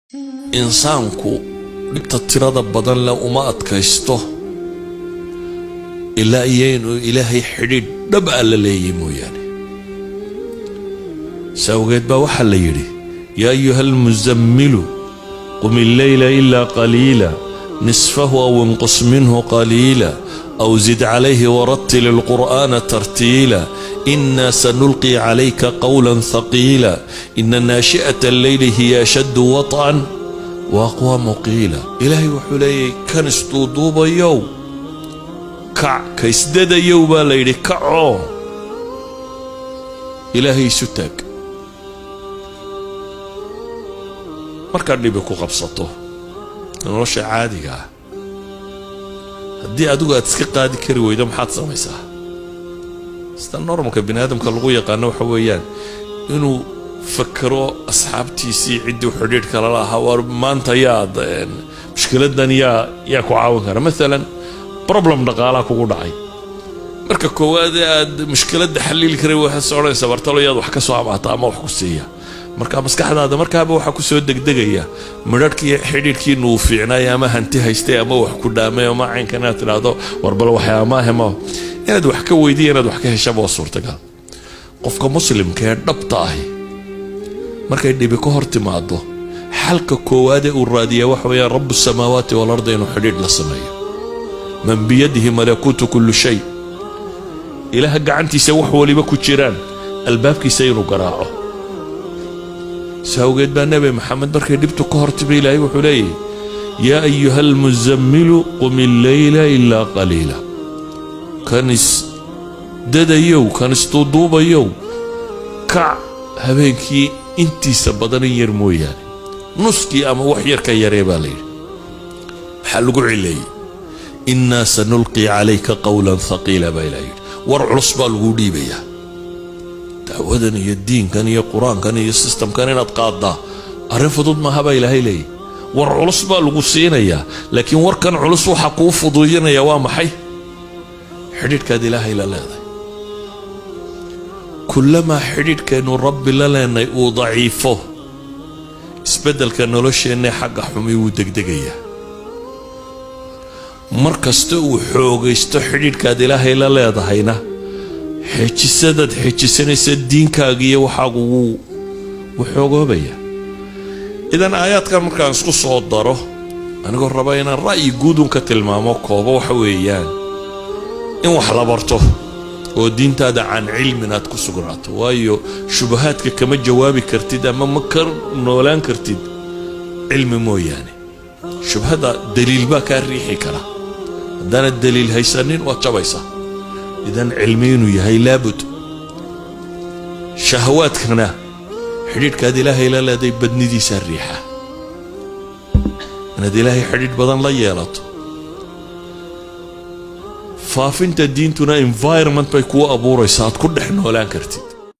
insaanku dhibta tirada badan leh uma adkaysto ilaa inuu ilaahay xidhiidh dhab ah la leeyahay mooyaane. sawgeed baa waxaa la yidhi yaa ayuha almuzammilu qum illayla ilaa qaliila nisfahu aw inqus minhu qaliila aw zid calayhi warattil alqur'aana tartiila inna sanulqi calayka qawlan thaqiila inna naashi'ata alleyli hiya ashaddu wat'an wa aqwamu qiila. ilaahay wuxuu leeyahay kan isduuduubayow kac, ka isdadayow baa la yidhi kacoo ilaahay isu taag. markaad dhibi ku qabsato nolosha caadiga ah, haddii adigu aad iska qaadi kari weydo maxaad samaysaa? sida normalka bini aadamka lagu yaqaano waxa weeyaan inuu fakaro asxaabtiisii ciddii xidhiidh kala lahaa, war maanta yaad mushkiladan yaa ku caawin kara. maalan problem dhaqaalaha kugu dhacay, marka koowaad aad mushkiladda xalili karay waxaad odhanaysaa bartalo yaad wax ka soo amaata ama wax ku siiya. marka maskaxdaada markaaba waxaa ku soo degdegaya midharhkii xidhiidhkiinu uu fiicnaay ama hanti haystay ama wax ku dhaamay ama caynkan inaad tidhaahdo warbal waxay amaahema inaad wax ka weydiya inaad wax ka heshaba waa suurtagal. qofka muslimka ee dhabta ahi markay dhibi ka hor timaado xalka koowaadee uu raadiyaa waxa weeyaan rabu samaawaati walarda inuu xidhiidh la sameeyo. man biyadihi malakuutu kullu shay, ilaaha gacantiisa wax waliba ku jiraan, albaabkiisa inuu garaaco. sawgeed baa nabi maxamed markay dhibtu ka hor timi ilaahay wuxuu leeyahay yaa ayuha almuzammilu qum illayla ilaa qaliila. kan isdadayow, kan isduuduubayow kac habeenkii intiisa badan in yar mooyaane, nuskii ama wax yar ka yaree baa la yidhi. maxaa lagu cileeyey? innaa sanulqi calayka qawlan thaqiila baa ilaah yidhi. war culus baa lagu dhiibayaa. dacwadan iyo diinkan iyo qur-aankan iyo sistamkan inaad qaaddaa arrin fudud maaha baa ilaahay leeyahy. war culus baa lagu siinayaa, laakiin warkan culus waxa kuu fuduudinaya waa maxay? xidhiidhkaad ilaahay la leedahay. kullamaa xidhiidhkeennu rabbi la leenay uu daciifo, isbeddelka nolosheenna xagga xumi wuu degdegayaa. mar kasta uu xoogaysto xidhiidhkaad ilaahay la leedahayna xejisadaad xejisanaysa diinkaaga iyo waxaagu wuu xoogoobayaa. idan aayaadkan markaan isku soo daro anigoo raba inaan ra'yi guudun ka tilmaamo koobo waxa weeyaan in wax la barto oo diintaada can cilmin aad ku sugnaato, waayo shubahaadka kama jawaabi kartid ama ma ka noolaan kartid cilmi mooyaane. shubhada daliil baa kaa riixi kara, haddaanad daliil haysanin waad jabaysaa. idan cilmi inuu yahay laabud. shahawaadkana xidhiidhkaad ilaahay la leeday badnidiisaa riixa. inaad ilaahay xidhiidh badan la yeelato. faafinta diintuna environment bay kuu abuuraysaa aad ku dhex noolaan kartid.